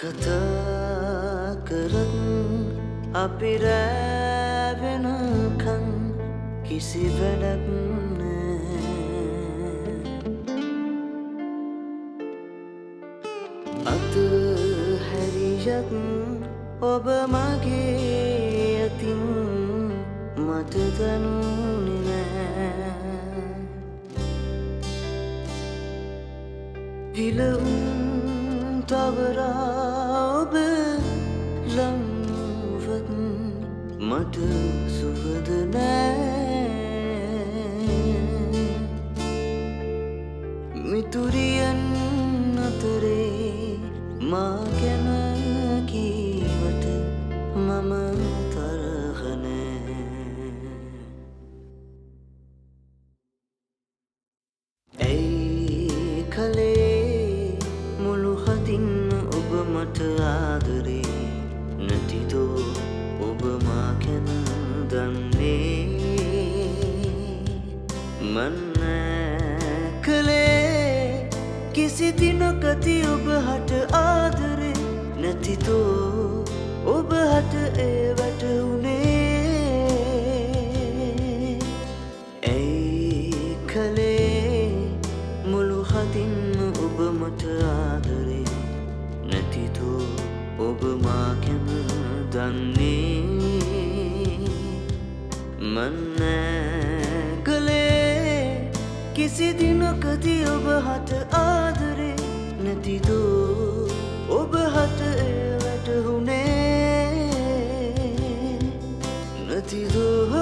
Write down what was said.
කතා කරත් අපි රෑ වෙනකන් කිසි වැඩක් නෑ. අතහැරියත් ඔබ මගේ අතින් මට දැනුනේ නෑ. විලවුන් තවරා ඔබ ලම්වත් මට සුවද නෑ. මිතුරියන් අතරේ මා ගැන කීවට මම තරහ නෑ. ඇයි කලේ මුළු හදින් ඔබ මට ආදරේ නැතිදෝ ඔබ මා ගැන දන්නේ. මන් නෑ කලේ කිසි දිනකදී ඔබ හට ආදරේ නැතිදෝ ඔබ හට ඒ වැටුනේ. ඇයි කලේ මුළු හදින් ඔබ මට ආදරේ නැතිදෝ ඔබ මා ගැන දන්නේ. මන් නෑ කලේ කිසි දිනකදී ඔබ හට ආදරේ නැතිදෝ ඔබ හට ඒ වැටුනේ නැතිදෝ.